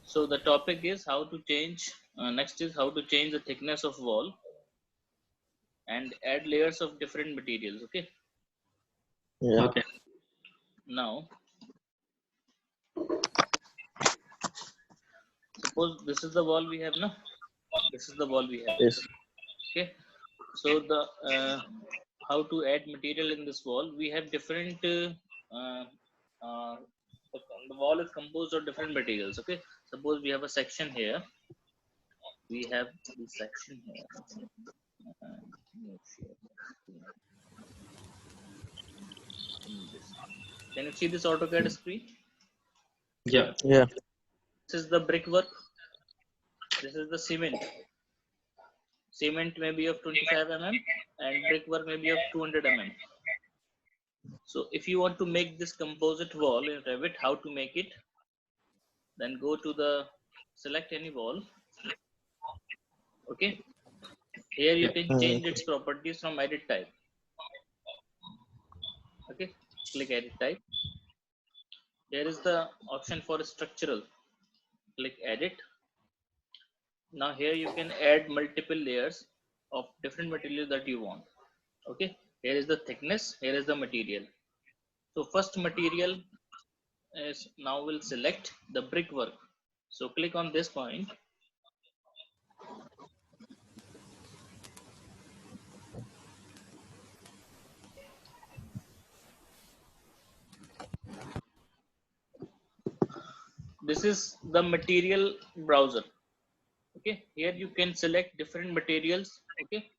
So the topic is how to change. Next is how to change the thickness of wall and add layers of different materials. Okay. Yeah. Okay. Now, suppose this is the wall we have. No, this is the wall we have. Yes. Okay. So the how to add material in this wall? We have different. Uh, the wall is composed of different materials. Okay. Suppose we have a section here. We have this section here. Can you see this AutoCAD screen? Yeah. Yeah. This is the brickwork. This is the cement. Cement may be of 25 mm and brickwork may be of 200 mm. So if you want to make this composite wall in Revit, how to make it? Then go to the select any wall. Okay. Here you can change its properties from edit type. Okay. Click edit type. Here is the option for structural. Click edit. Now here you can add multiple layers of different material that you want. Okay. Here is the thickness. Here is the material. So first material is now we'll select the brickwork. So click on this point. This is the material browser. Okay, here you can select different materials. Okay,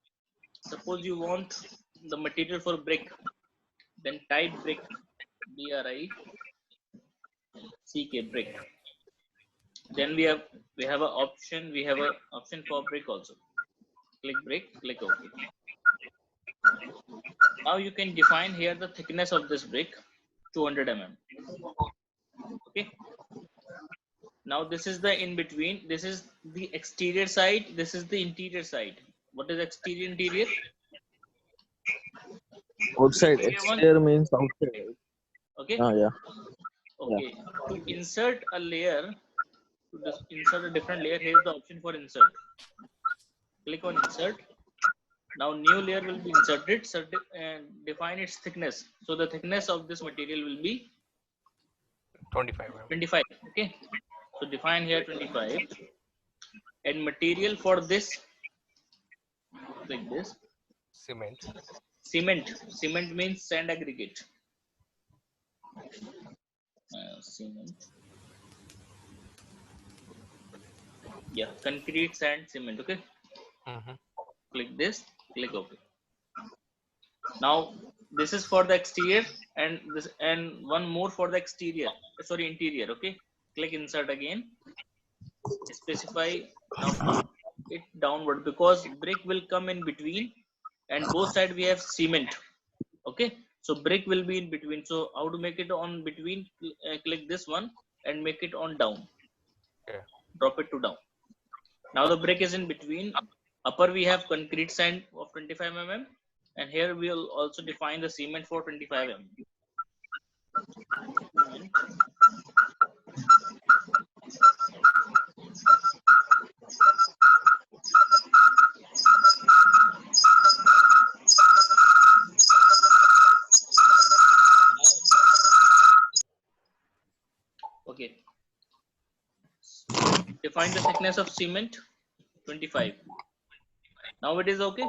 suppose you want the material for brick, then type brick, BRICK, brick. Then we have an option. We have an option for brick also. Click brick, click OK. Now you can define here the thickness of this brick, 200 mm. Okay. Now this is the in between. This is the exterior side. This is the interior side. What is exterior interior? Outside. Exterior means outside. Okay. Yeah. Okay. To insert a layer, to insert a different layer, here is the option for insert. Click on insert. Now new layer will be inserted and define its thickness. So the thickness of this material will be 25. 25. Okay. So define here 25. And material for this, like this. Cement. Cement means sand aggregate. Cement. Yeah, concrete, sand, cement. Okay. Click this. Click OK. Now this is for the exterior, and this and one more for the exterior. Sorry, interior. Okay. Click insert again. Specify. Now put it downward because brick will come in between, and both sides we have cement. Okay. So brick will be in between. So how to make it on between? Click this one and make it on down. Okay. Drop it to down. Now the brick is in between. Upper we have concrete sand of 25 mm, and here we will also define the cement for 25 mm. Okay. Define the thickness of cement 25. Now it is okay.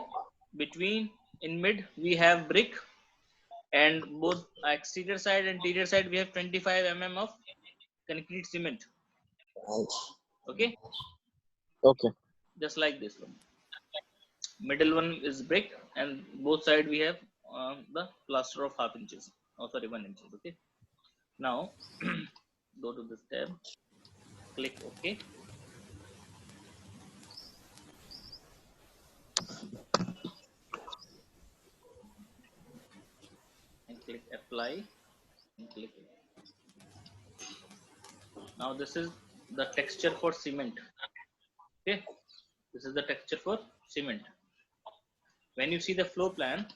Between in mid we have brick, and both exterior side and interior side we have 25 mm of concrete cement. Okay. Okay. Just like this one. Middle one is brick, and both side we have the plaster of half inches. Oh, sorry, 1 inches. Okay. Now go to this tab. Click OK. And click apply and click it. Now this is the texture for cement. Okay, this is the texture for cement. When you see the floor plan,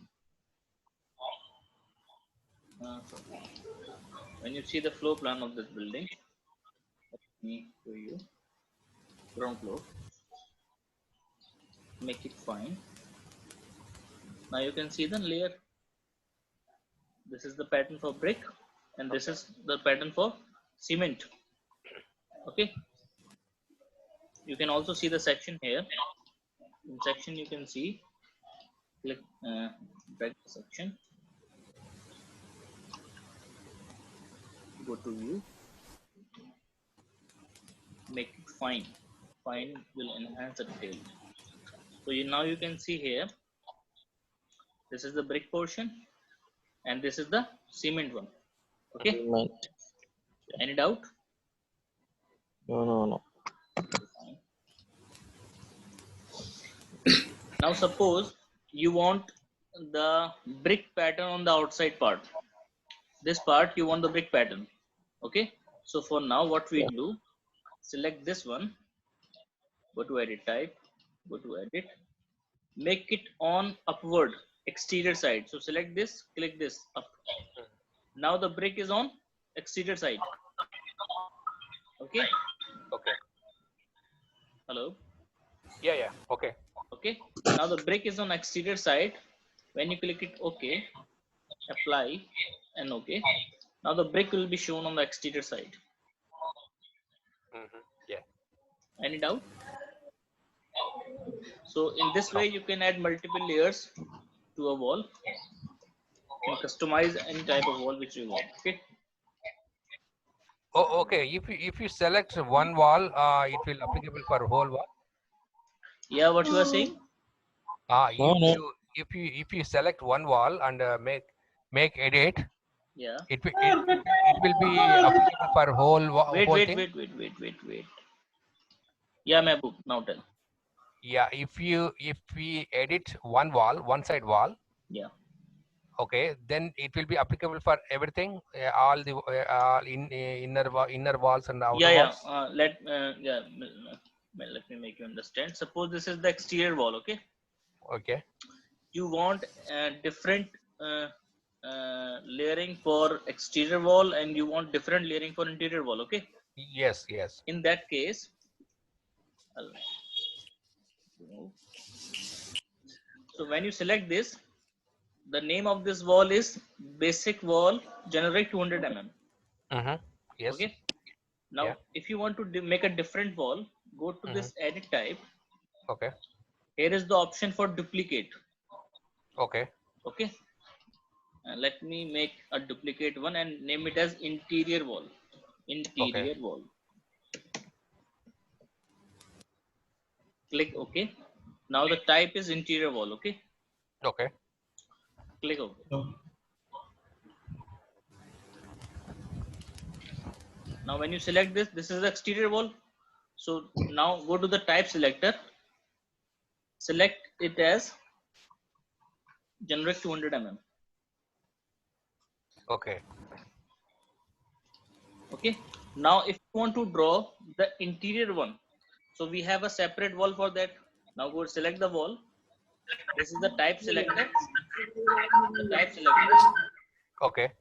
when you see the floor plan of this building, me show you ground floor. Make it fine. Now you can see the layer. This is the pattern for brick, and this is the pattern for cement. Okay. You can also see the section here. In section, you can see. Click drag the section. Go to view. Make it fine. Fine will enhance the detail. So now you can see here. This is the brick portion, and this is the cement one. Okay. Cement. Any doubt? No. Fine. Now suppose you want the brick pattern on the outside part. This part you want the brick pattern. Okay. So for now, what we do? Select this one. Go to edit type. Go to edit. Make it on upward exterior side. So select this. Click this up. Now the brick is on exterior side. Okay. Okay. Hello. Yeah. Okay. Okay. Now the brick is on exterior side. When you click it OK, apply and OK. Now the brick will be shown on the exterior side. Yeah. Any doubt? So in this way you can add multiple layers to a wall. You can customize any type of wall which you want. Okay. Oh, okay. If you select one wall, it will applicable for whole wall. Yeah, what you are saying? If you select one wall and make edit, Yeah. it will be applicable for whole thing. Wait. Yeah, Mehboob, now tell. Yeah, if we edit one side wall. Yeah. Okay, then it will be applicable for everything, all the inner walls and outer walls. Let me make you understand. Suppose this is the exterior wall. Okay. Okay. You want different layering for exterior wall, and you want different layering for interior wall. Okay. Yes. In that case, so when you select this, the name of this wall is basic wall generic 200 mm. Yes. Okay. Now, if you want to make a different wall, go to this edit type. Okay. Here is the option for duplicate. Okay. Okay. Let me make a duplicate one and name it as interior wall. Interior wall. Click OK. Now the type is interior wall. Okay. Okay. Click OK. Now when you select this is the exterior wall. So now go to the type selector. Select it as generic 200 mm. Okay. Okay. Now if you want to draw the interior one, so we have a separate wall for that. Now go select the wall. This is the type selector. The type selector. Okay.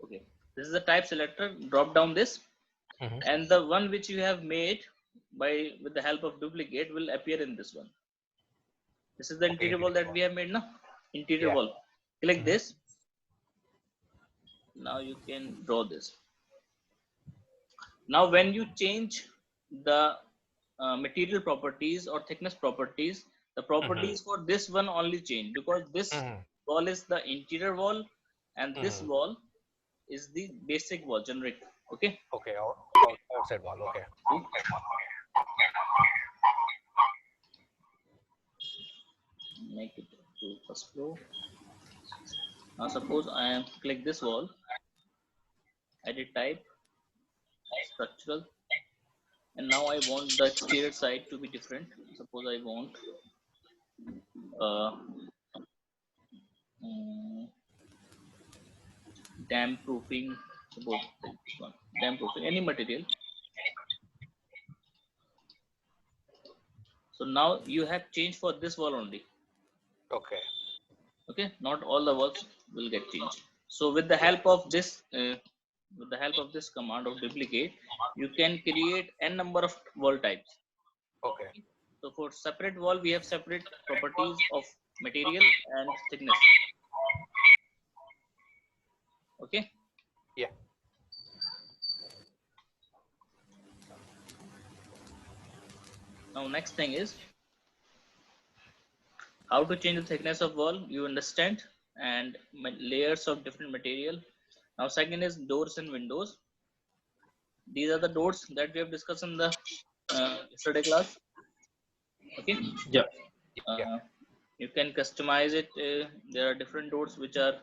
Okay. This is the type selector. Drop down this, and the one which you have made with the help of duplicate will appear in this one. This is the interior wall that we have made now. Interior wall. Click this. Now you can draw this. Now when you change the material properties or thickness properties, the properties for this one only change, because this wall is the interior wall and this wall is the basic wall, generic. Okay. Okay. Outside wall. Okay. Make it to first floor. Now suppose I am click this wall, edit type, structural, and now I want the exterior side to be different. Suppose I want damp proofing. Suppose this one, damp proofing, any material. So now you have changed for this wall only. Okay. Okay, not all the walls will get changed. So with the help of this command of duplicate, you can create n number of wall types. Okay. So for separate wall, we have separate properties of material and thickness. Okay. Yeah. Now next thing is how to change the thickness of wall. You understand, and layers of different material. Now second is doors and windows. These are the doors that we have discussed in the yesterday class. Okay. Yeah. You can customize it. There are different doors which are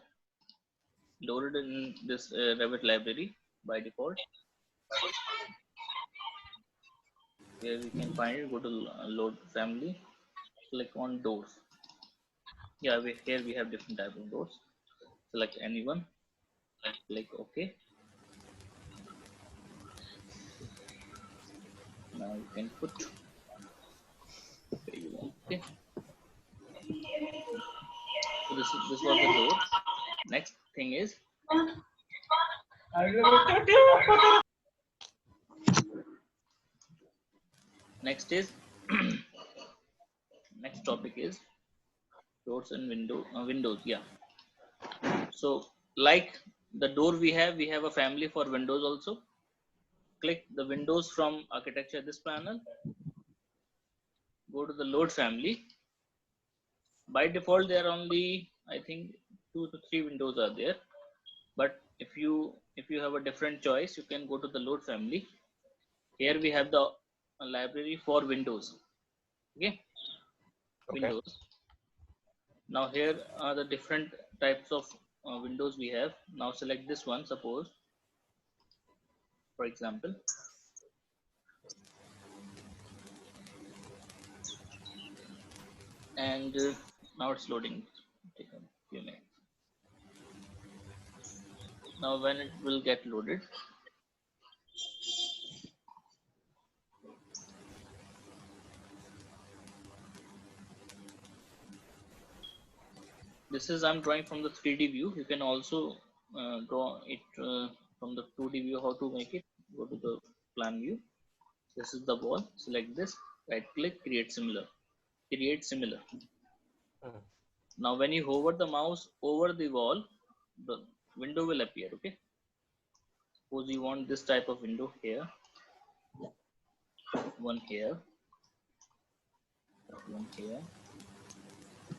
loaded in this Revit library by default. Here we can find it. Go to load family, click on doors. Yeah, here we have different type of doors. Select any one, click OK. Now you can put where you want. Okay. So this was the door. Next thing is next topic is doors and windows. Yeah. So like the door we have a family for windows also. Click the windows from architecture this panel. Go to the load family. By default there are only I think 2 to 3 windows are there, but if you have a different choice, you can go to the load family. Here we have the library for windows. Okay. Windows. Now here are the different types of windows we have. Now select this one, suppose, for example. And now it's loading. Take a few minutes. Now when it will get loaded, this is I'm drawing from the 3D view. You can also draw it from the 2D view. How to make it? Go to the plan view. This is the wall. Select this. Right click. Create similar. Create similar. Now when you hover the mouse over the wall, the window will appear. Okay. Suppose you want this type of window here. One here. One here.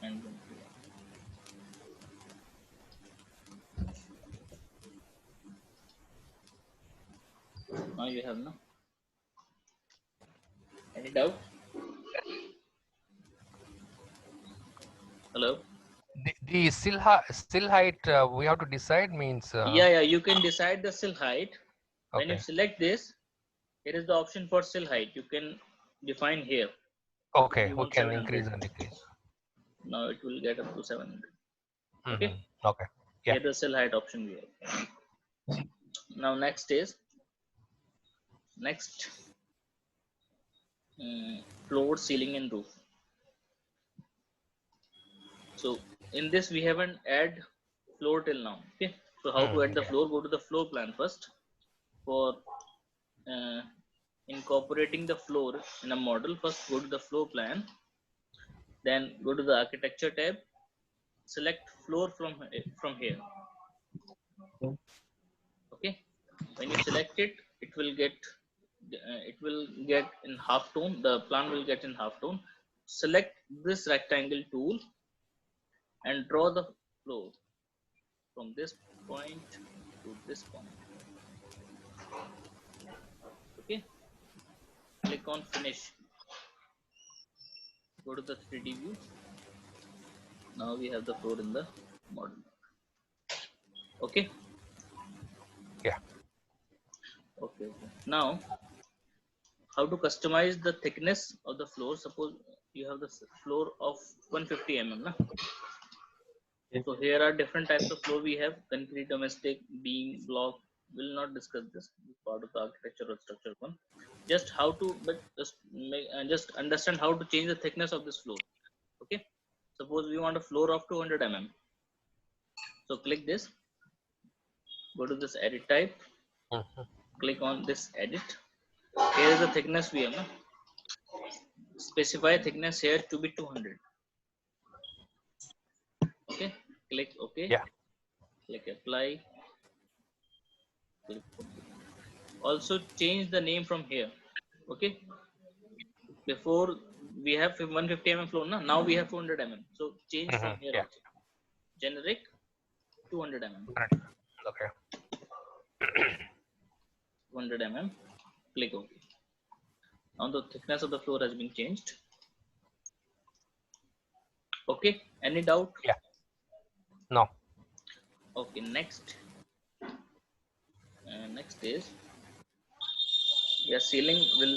And one here. Now you have no. Any doubt? Hello. The sill height we have to decide means. Yeah. You can decide the sill height. When Okay. you select this, here is the option for sill height. You can define here. Okay, we can increase and decrease. Now it will get up to 700. Okay. Okay. Yeah. Here the sill height option we have. Now next is floor, ceiling, and roof. So in this we haven't add floor till now. Okay. So how to add the floor? Go to the floor plan first. For incorporating the floor in a model, first go to the floor plan. Then go to the architecture tab. Select floor from here. Okay. When you select it, it will get in half tone. The plan will get in half tone. Select this rectangle tool and draw the floor from this point to this point. Okay. Click on finish. Go to the 3D view. Now we have the floor in the model. Okay. Yeah. Okay. Now, how to customize the thickness of the floor? Suppose you have the floor of 150 mm. Na? So here are different types of floor we have: concrete, domestic, beam, block. We'll not discuss this part of the architecture or structure one. Just how to, just understand how to change the thickness of this floor. Okay. Suppose we want a floor of 200 mm. So click this. Go to this edit type. Mhm. Click on this edit. Here is the thickness we have. No? Specify thickness here to be 200. Okay. Click OK. Yeah. Click apply. Click OK. Also change the name from here. Okay. Before we have 150 mm flow. Now we have 200 mm. So change from here Yeah. also. Generic 200 mm. Okay. 200 mm. Click OK. Now the thickness of the floor has been changed. Okay. Any doubt? Yeah. No. Okay. Next. Next is ceiling will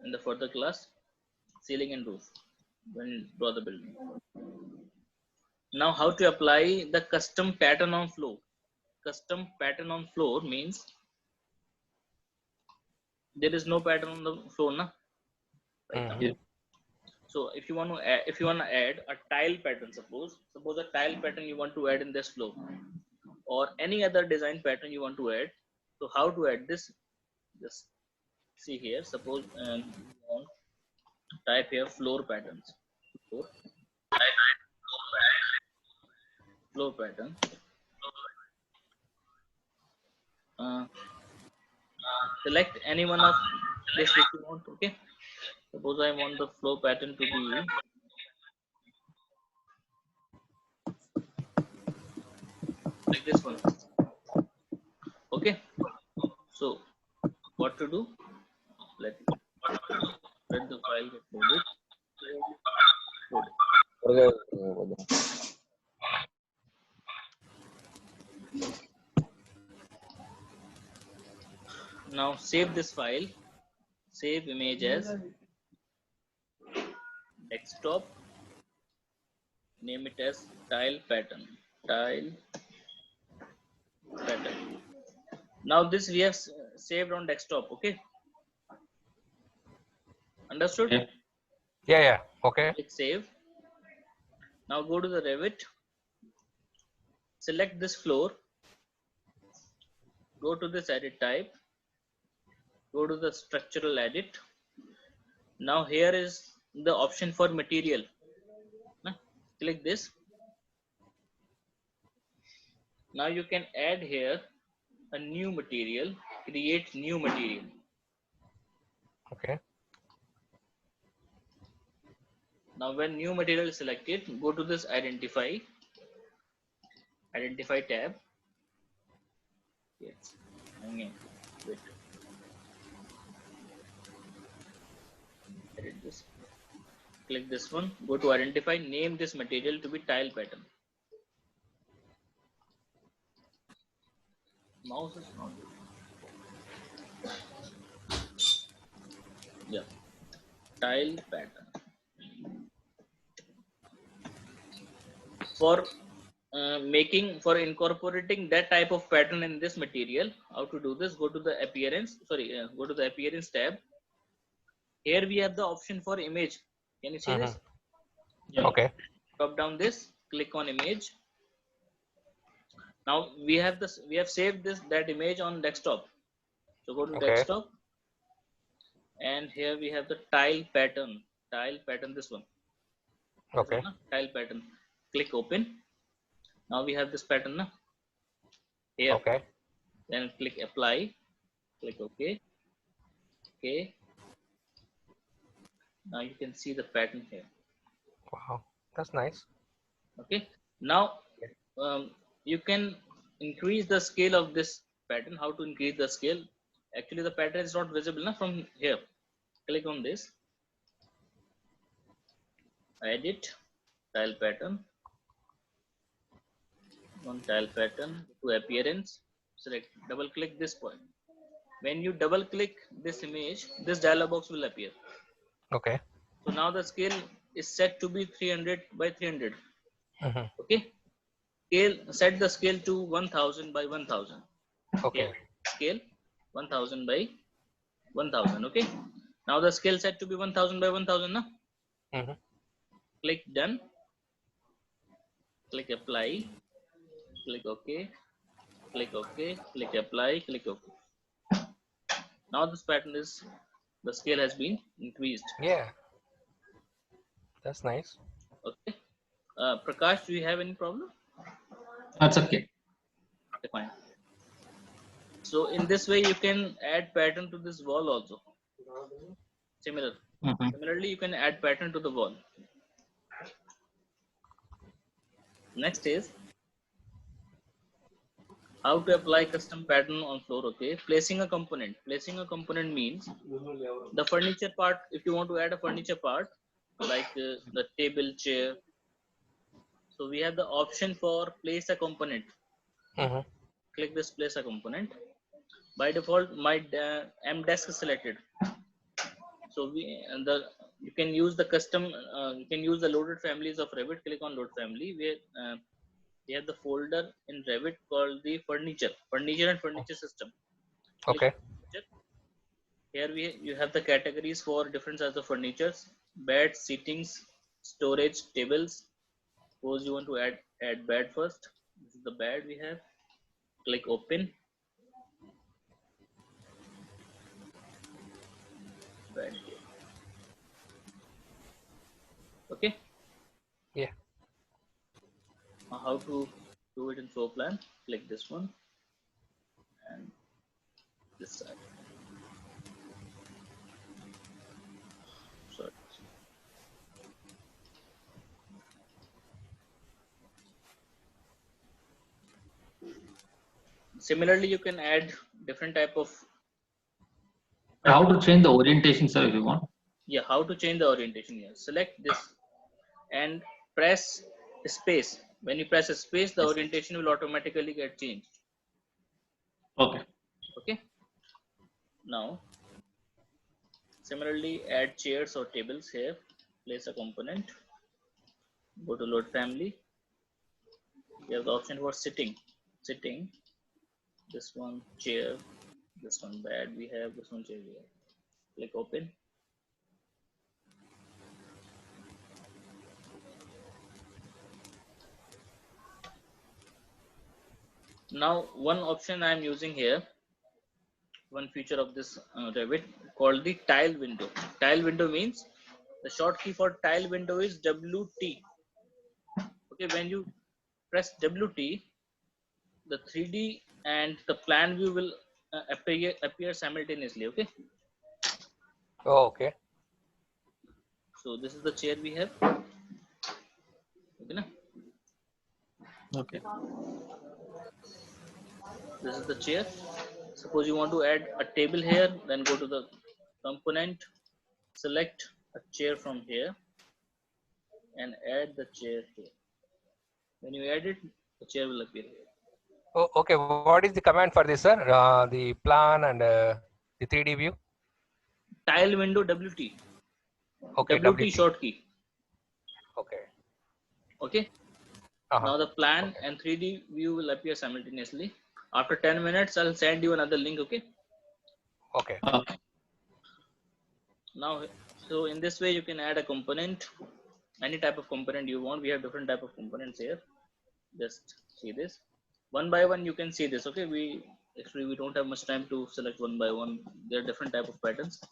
in the further class. Ceiling and roof when you draw the building. Now how to apply the custom pattern on floor? Custom pattern on floor means there is no pattern on the floor, na? Right now. Yeah. So if you want to add a tile pattern, suppose a tile pattern you want to add in this floor, or any other design pattern you want to add. So how to add this? Just see here. Suppose you want to type here floor patterns. Floor pattern. Select any one of this which you want. Okay. Suppose I want the flow pattern to be like this one. Okay. So what to do? Let the file get loaded. Now save this file. Save image as desktop. Name it as tile pattern. Tile pattern. Now this we have saved on desktop. Okay. Understood? Yeah. Yeah. Okay. Click save. Now go to the Revit. Select this floor. Go to this edit type. Go to the structural edit. Now here is the option for material. Click this. Now you can add here a new material. Create new material. Okay. Now when new material is selected, go to this identify tab. Yes. Wait. Edit this. Click this one. Go to identify. Name this material to be tile pattern. Mouse is not. Yeah. Tile pattern. For incorporating that type of pattern in this material, how to do this? Go to the appearance. Go to the appearance tab. Here we have the option for image. Can you see this? Yeah. Okay. Drop down this. Click on image. Now we have this. We have saved that image on desktop. So go to desktop, and here we have the tile pattern. Tile pattern. This one. Okay. This one, tile pattern. Click open. Now we have this pattern. Na? Here. Okay. Then click apply. Click OK. Okay. Now you can see the pattern here. Wow, that's nice. Okay. Now you can increase the scale of this pattern. How to increase the scale? Actually, the pattern is not visible na, from here. Click on this. Edit tile pattern. On tile pattern to appearance. Select. Double click this point. When you double click this image, this dialog box will appear. Okay. So now the scale is set to be 300 by 300. Okay. Set the scale to 1000 by 1000. Okay. Here, scale 1000 by 1000. Okay. Now the scale set to be 1000 by 1000. Na? Click done. Click apply. Click OK. click OK, click apply, click OK. Now this pattern is, the scale has been increased. Yeah, that's nice. Okay. Prakash, do you have any problem? That's okay. Okay, fine. So in this way, you can add pattern to this wall also. Similarly, you can add pattern to the wall. Next is how to apply custom pattern on floor. Okay, placing a component. Placing a component means the furniture part. If you want to add a furniture part like the table, chair, so we have the option for place a component. Click this place a component. By default, my M desk is selected. So you can use the custom. You can use the loaded families of Revit. Click on load family. Where we have the folder in Revit called the furniture and furniture system. Click Okay. furniture. Here you have the categories for different sizes of furnitures: beds, seatings, storage, tables. Suppose you want to add bed first. This is the bed we have. Click open. Bed here. Okay. Yeah. How to do it in floor plan? Click this one and this side. Sorry. Similarly, you can add different type of. How to change the orientation, sir, if you want? Yeah, how to change the orientation here. Select this and press space. When you press a space, the orientation will automatically get changed. Okay. Okay. Now, similarly, add chairs or tables here. Place a component. Go to load family. You have the option for sitting. This one chair. This one bed we have. This one chair we have. Click open. Now, one option I am using here, one feature of this Revit called the tile window. Tile window means the short key for tile window is WT. Okay, when you press WT, the 3D and the plan view will appear simultaneously. Okay. Oh, okay. So this is the chair we have. Okay, na? Okay. This is the chair. Suppose you want to add a table here, then go to the component, select a chair from here, and add the chair here. When you add it, the chair will appear here. Oh, okay. What is the command for this, sir? The plan and the 3D view? Tile window WT. Okay, WT short key. Okay. Okay. Now the plan and 3D view will appear simultaneously. After 10 minutes, I'll send you another link. Okay. Okay. Now, so in this way, you can add a component, any type of component you want. We have different type of components here. Just see this. One by one, you can see this. Okay. We don't have much time to select one by one. There are different type of patterns.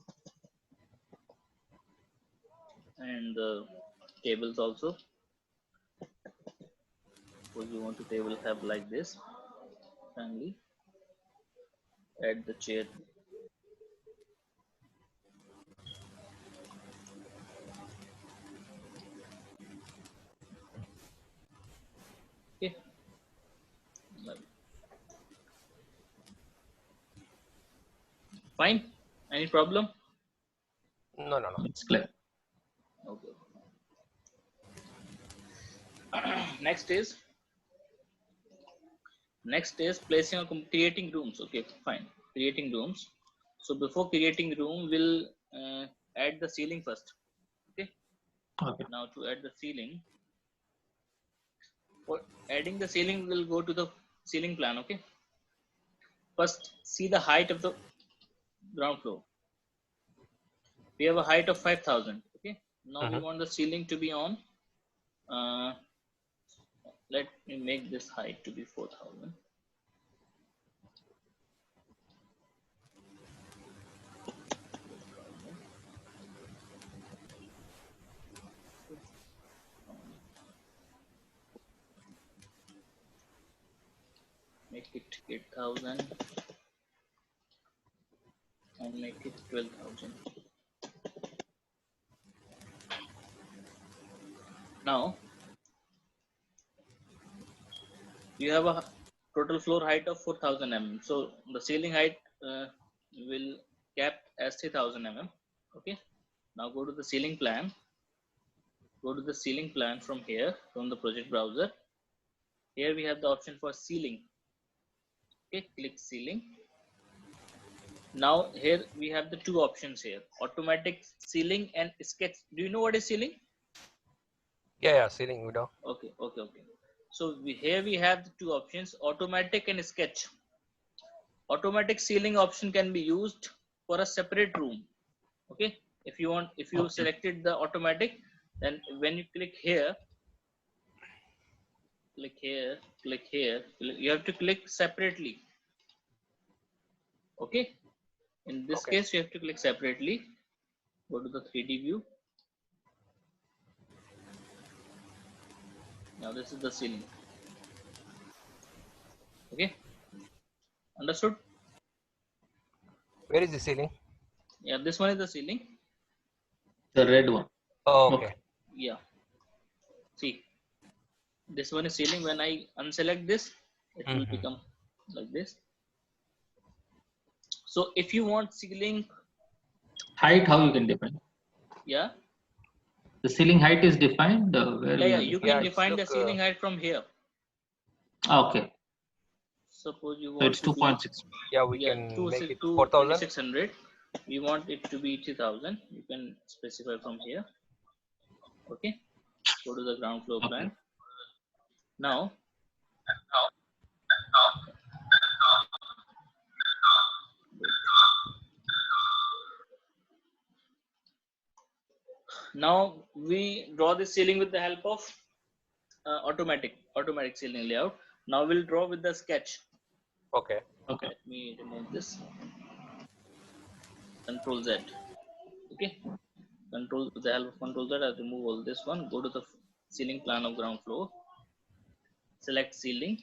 And tables also. Suppose you want to table have like this. Finally, add the chair. Okay. Fine. Any problem? No. It's clear. Okay. Next is creating rooms. Okay, fine. Creating rooms. So before creating room, we'll add the ceiling first. Okay. Now to add the ceiling, for adding the ceiling, we'll go to the ceiling plan. Okay. First, see the height of the ground floor. We have a height of 5,000. Okay. Now we want the ceiling to be on. Let me make this height to be 4,000. make it 8,000 and make it 12,000. Now you have a total floor height of 4,000 mm. So the ceiling height will cap as 3,000 mm. Okay. Now go to the ceiling plan. Go to the ceiling plan from here, from the project browser. Here we have the option for ceiling. Okay, click ceiling. Now here we have the two options here: automatic ceiling and sketch. Do you know what is ceiling? Yeah, ceiling window. Okay. So here we have the two options: automatic and sketch. Automatic ceiling option can be used for a separate room. Okay, if you selected the automatic, then when you click here, you have to click separately. Okay, in this case you have to click separately. Go to the 3D view. Now this is the ceiling. Okay, understood? Where is the ceiling? Yeah, this one is the ceiling. The red one. Oh, okay. Yeah, see, this one is ceiling. When I unselect this, it will become like this. So if you want ceiling Height, how you can define? Yeah, The ceiling height is defined. Where we have you defined? can define the ceiling height from here. Okay. Suppose you So want it's to do 2.6. Yeah, we can make it 4,000. 2,600. We want it to be 3,000. You can specify from here. Okay. Go to the ground floor plan. Now, we draw the ceiling with the help of automatic ceiling layout. Now we'll draw with the sketch. Okay. Let me remove this. Control Z. Okay. With the help of Control Z, I'll remove all this one. Go to the ceiling plan of ground floor. Select ceiling.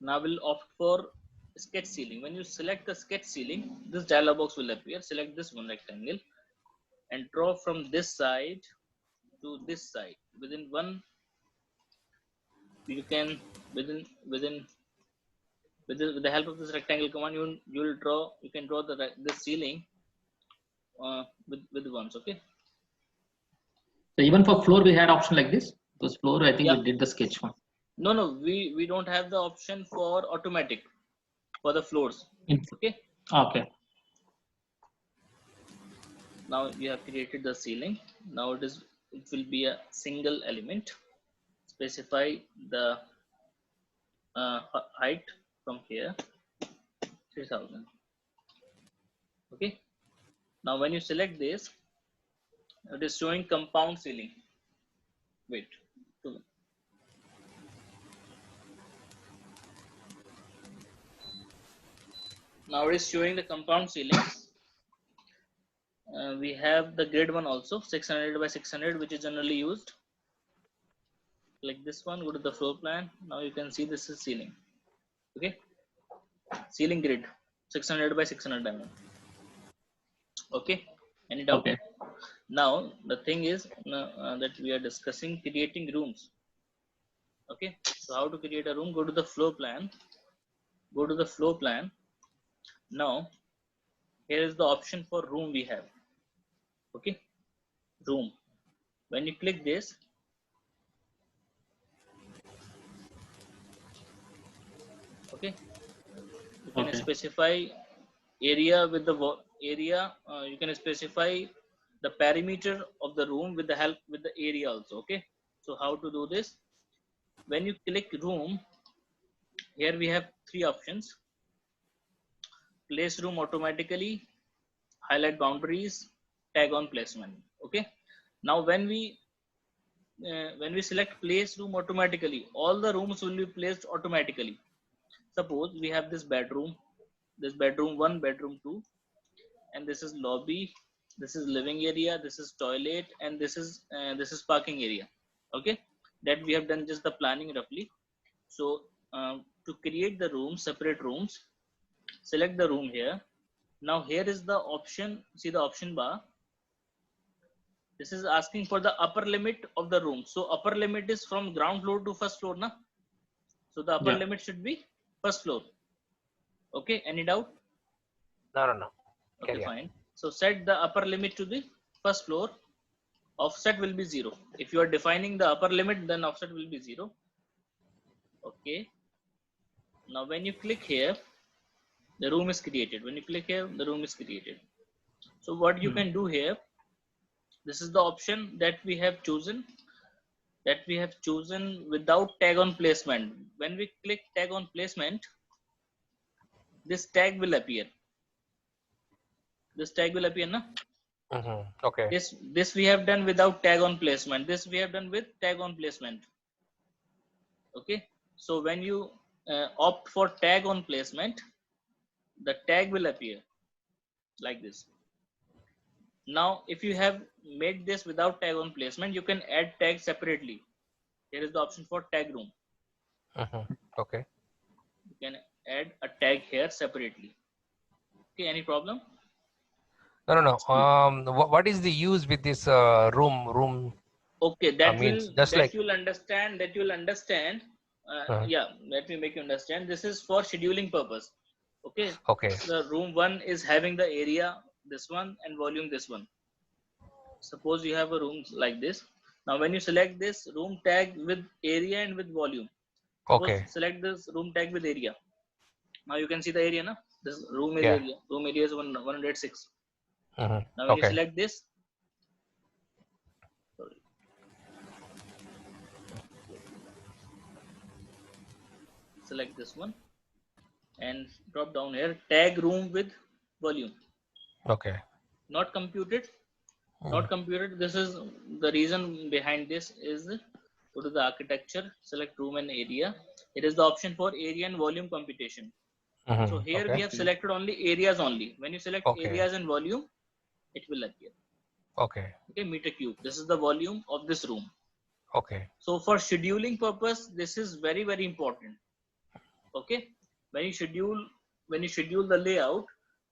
Now we'll opt for sketch ceiling. When you select the sketch ceiling, this dialog box will appear. Select this one rectangle and draw from this side to this side. Within one, you can with the help of this rectangle command, you can draw the ceiling with ones. Okay. So even for floor, we had option like this. Because floor, I think we did the sketch one. No, we don't have the option for automatic for the floors. Okay. Okay. Now you have created the ceiling. Now it will be a single element. Specify the height from here, 3,000. Okay. Now when you select this, it is showing compound ceiling. Wait. Now it is showing the compound ceiling. We have the grid one also, 600 by 600, which is generally used. Like this one, go to the floor plan. Now you can see this is ceiling. Okay, ceiling grid, 600 by 600 mm. Okay, any doubt? Okay. Now the thing is that we are discussing creating rooms. Okay, so how to create a room? Go to the floor plan. Go to the floor plan. Now here is the option for room we have. Okay, room. When you click this, okay, you can specify area with the area. You can specify the perimeter of the room with the help with the area also. Okay, so how to do this? When you click room, here we have three options: place room automatically, highlight boundaries, tag on placement. Okay, now when we select place room automatically, all the rooms will be placed automatically. Suppose we have this bedroom 1, bedroom 2, and this is lobby, this is living area, this is toilet, and this is parking area. Okay, that we have done just the planning roughly. So to create the rooms, separate rooms, select the room here. Now here is the option, see the option bar. This is asking for the upper limit of the room. So upper limit is from ground floor to first floor, na? So the upper limit should be first floor. Okay, any doubt? No. Okay, fine. So set the upper limit to the first floor. Offset will be 0. If you are defining the upper limit, then offset will be 0. Okay. Now when you click here, the room is created. When you click here, the room is created. So what you can do here, this is the option that we have chosen. Without tag on placement. When we click tag on placement, this tag will appear. This tag will appear, na? Okay. This we have done without tag on placement. This we have done with tag on placement. Okay. So when you opt for tag on placement, the tag will appear like this. Now, if you have made this without tag on placement, you can add tag separately. Here is the option for tag room. Okay. You can add a tag here separately. Okay, any problem? No. What is the use with this room? Okay, that means will just that like you'll understand. Yeah, let me make you understand. This is for scheduling purpose. Okay. Okay. The room 1 is having the area this one and volume this one. Suppose you have a room like this. Now when you select this room tag with area and with volume, suppose select this room tag with area. Now you can see the area, na? This room is area. Room area is 106. Now when you select this, select this one and drop down here, tag room with volume. Okay. Not computed. This is the reason behind this is go to the architecture, select room and area. It is the option for area and volume computation. So here we have selected only areas only. When you select areas and volume, it will appear. Okay, meter cube. This is the volume of this room. Okay. So for scheduling purpose, this is very, very important. Okay. When you schedule the layout,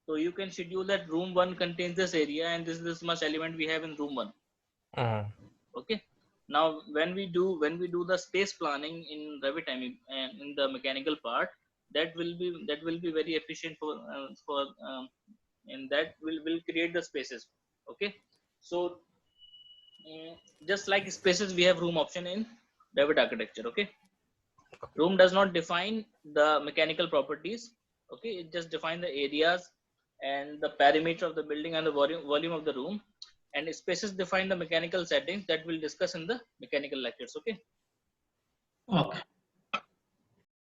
so you can schedule that room 1 contains this area and this much element we have in room 1. Okay. Now when we do the space planning in Revit and in the mechanical part, that will be very efficient and that will create the spaces. Okay. So just like spaces, we have room option in Revit architecture. Okay. Room does not define the mechanical properties. Okay, it just defines the areas and the perimeter of the building and the volume of the room, and spaces define the mechanical settings that we'll discuss in the mechanical lectures. Okay. Okay.